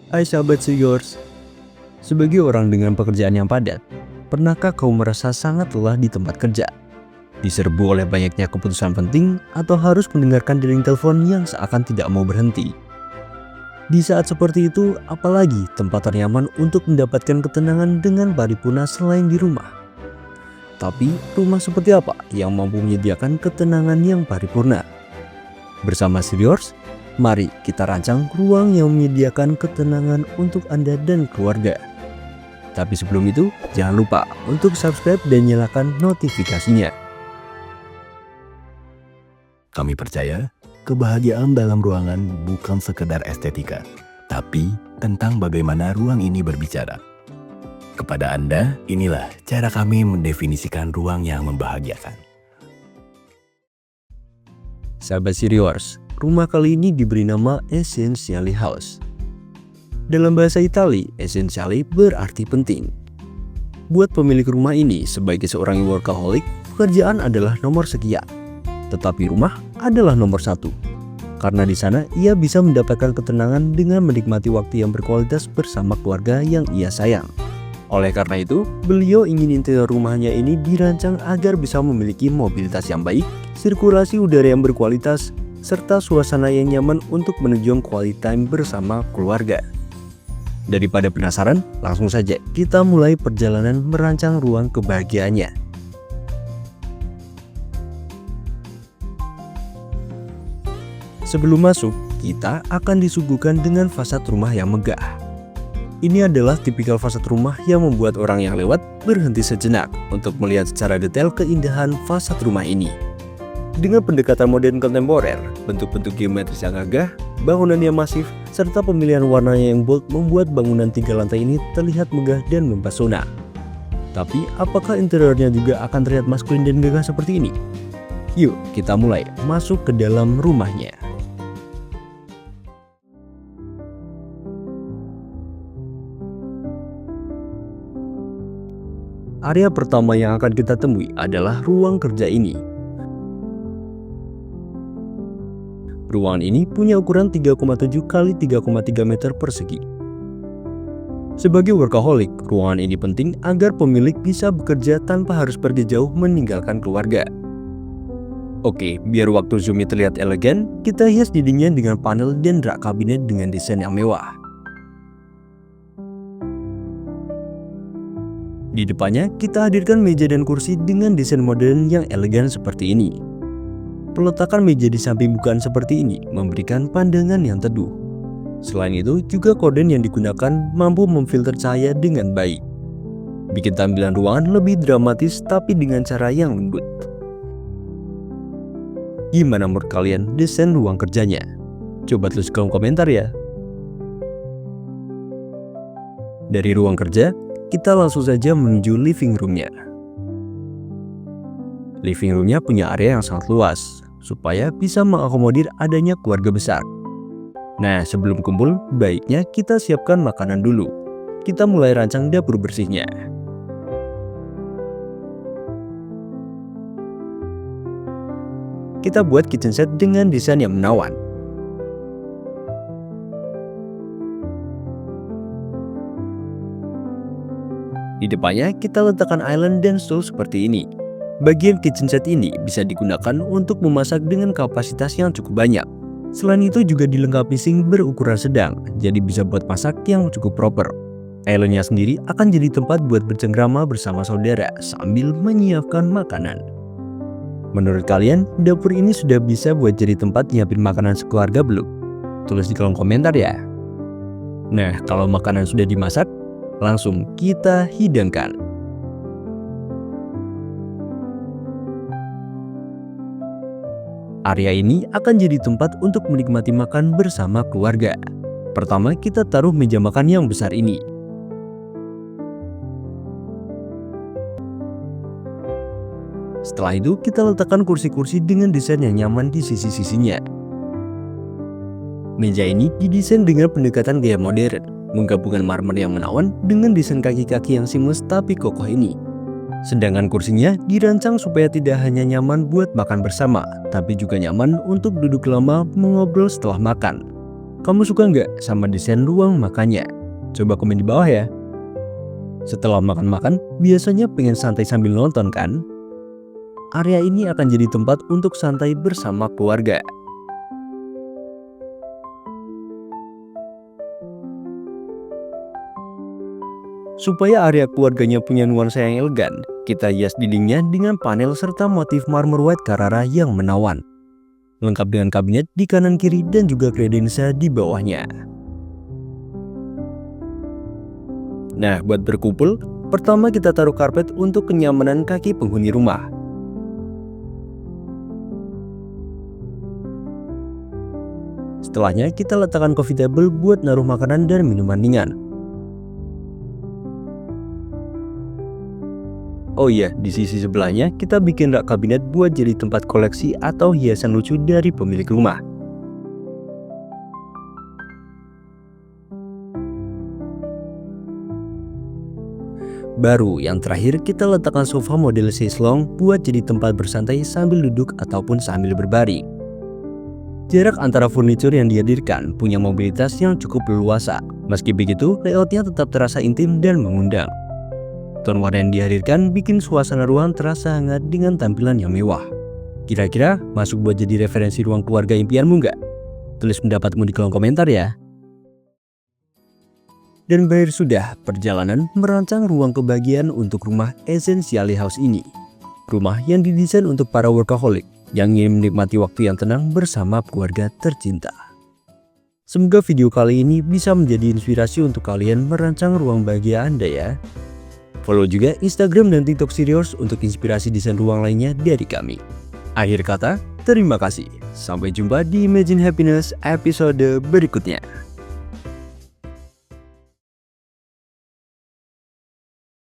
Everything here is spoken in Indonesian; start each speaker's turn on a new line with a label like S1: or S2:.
S1: Hai sahabat Yours, sebagai orang dengan pekerjaan yang padat, pernahkah kau merasa sangat lelah di tempat kerja? Diserbu oleh banyaknya keputusan penting atau harus mendengarkan dering telepon yang seakan tidak mau berhenti? Di saat seperti itu, apalagi tempat ternyaman untuk mendapatkan ketenangan dengan paripurna selain di rumah? Tapi rumah seperti apa yang mampu menyediakan ketenangan yang paripurna? Bersama Yours, mari kita rancang ruang yang menyediakan ketenangan untuk Anda dan keluarga. Tapi sebelum itu, jangan lupa untuk subscribe dan nyalakan notifikasinya.
S2: Kami percaya, kebahagiaan dalam ruangan bukan sekedar estetika, tapi tentang bagaimana ruang ini berbicara. Kepada Anda, inilah cara kami mendefinisikan ruang yang membahagiakan.
S1: Sahabat Yours, rumah kali ini diberi nama Essentially House. Dalam bahasa Itali, essentially berarti penting. Buat pemilik rumah ini, sebagai seorang workaholic, pekerjaan adalah nomor sekian. Tetapi rumah adalah nomor satu. Karena di sana ia bisa mendapatkan ketenangan dengan menikmati waktu yang berkualitas bersama keluarga yang ia sayang. Oleh karena itu, beliau ingin interior rumahnya ini dirancang agar bisa memiliki mobilitas yang baik, sirkulasi udara yang berkualitas, serta suasana yang nyaman untuk menunjang quality time bersama keluarga. Daripada penasaran, langsung saja kita mulai perjalanan merancang ruang kebahagiaannya. Sebelum masuk, kita akan disuguhkan dengan fasad rumah yang megah. Ini adalah tipikal fasad rumah yang membuat orang yang lewat berhenti sejenak untuk melihat secara detail keindahan fasad rumah ini. Dengan pendekatan modern kontemporer, bentuk-bentuk geometris yang gagah, bangunan yang masif, serta pemilihan warnanya yang bold membuat bangunan 3 lantai ini terlihat megah dan mempesona. Tapi apakah interiornya juga akan terlihat maskulin dan gagah seperti ini? Yuk kita mulai masuk ke dalam rumahnya. Area pertama yang akan kita temui adalah ruang kerja ini. Ruangan ini punya ukuran 3,7 x 3,3 meter persegi. Sebagai workaholic, ruangan ini penting agar pemilik bisa bekerja tanpa harus pergi jauh meninggalkan keluarga. Oke, biar waktu zoomnya terlihat elegan, kita hias dindingnya dengan panel dan rak kabinet dengan desain yang mewah. Di depannya, kita hadirkan meja dan kursi dengan desain modern yang elegan seperti ini. Peletakan meja di samping bukaan seperti ini memberikan pandangan yang teduh. Selain itu, juga korden yang digunakan mampu memfilter cahaya dengan baik. Bikin tampilan ruangan lebih dramatis tapi dengan cara yang lembut. Gimana menurut kalian desain ruang kerjanya? Coba tulis kolom komentar ya. Dari ruang kerja, kita langsung saja menuju living roomnya. Living roomnya punya area yang sangat luas, supaya bisa mengakomodir adanya keluarga besar. Nah, sebelum kumpul, baiknya kita siapkan makanan dulu. Kita mulai rancang dapur bersihnya. Kita buat kitchen set dengan desain yang menawan. Di depannya kita letakkan island dan stool seperti ini. Bagian kitchen set ini bisa digunakan untuk memasak dengan kapasitas yang cukup banyak. Selain itu juga dilengkapi sink berukuran sedang, jadi bisa buat masak yang cukup proper. Islandnya sendiri akan jadi tempat buat bercengkrama bersama saudara sambil menyiapkan makanan. Menurut kalian, dapur ini sudah bisa buat jadi tempat nyiapin makanan sekeluarga belum? Tulis di kolom komentar ya. Nah, kalau makanan sudah dimasak, langsung kita hidangkan. Area ini akan jadi tempat untuk menikmati makan bersama keluarga. Pertama, kita taruh meja makan yang besar ini. Setelah itu, kita letakkan kursi-kursi dengan desain yang nyaman di sisi-sisinya. Meja ini didesain dengan pendekatan gaya modern, menggabungkan marmer yang menawan dengan desain kaki-kaki yang seamless tapi kokoh ini. Sedangkan kursinya dirancang supaya tidak hanya nyaman buat makan bersama, tapi juga nyaman untuk duduk lama mengobrol setelah makan. Kamu suka nggak sama desain ruang makannya? Coba komen di bawah ya. Setelah makan-makan, biasanya pengen santai sambil nonton kan? Area ini akan jadi tempat untuk santai bersama keluarga. Supaya area keluarganya punya nuansa yang elegan, kita hias dindingnya dengan panel serta motif marmer white Carrara yang menawan. Lengkap dengan kabinet di kanan kiri dan juga kredensa di bawahnya. Nah, buat berkumpul, pertama kita taruh karpet untuk kenyamanan kaki penghuni rumah. Setelahnya kita letakkan coffee table buat naruh makanan dan minuman ringan. Oh iya, di sisi sebelahnya kita bikin rak kabinet buat jadi tempat koleksi atau hiasan lucu dari pemilik rumah. Baru yang terakhir kita letakkan sofa model chaise longue buat jadi tempat bersantai sambil duduk ataupun sambil berbaring. Jarak antara furnitur yang dihadirkan punya mobilitas yang cukup leluasa. Meski begitu, layoutnya tetap terasa intim dan mengundang. Tone warna yang dihadirkan bikin suasana ruang terasa hangat dengan tampilan yang mewah. Kira-kira masuk buat jadi referensi ruang keluarga impianmu nggak? Tulis pendapatmu di kolom komentar ya. Dan berakhir sudah perjalanan merancang ruang kebahagiaan untuk rumah Essentially House ini. Rumah yang didesain untuk para workaholic yang ingin menikmati waktu yang tenang bersama keluarga tercinta. Semoga video kali ini bisa menjadi inspirasi untuk kalian merancang ruang bahagia Anda ya. Follow juga Instagram dan TikTok Siriors untuk inspirasi desain ruang lainnya dari kami. Akhir kata, terima kasih. Sampai jumpa di Imagine Happiness episode berikutnya.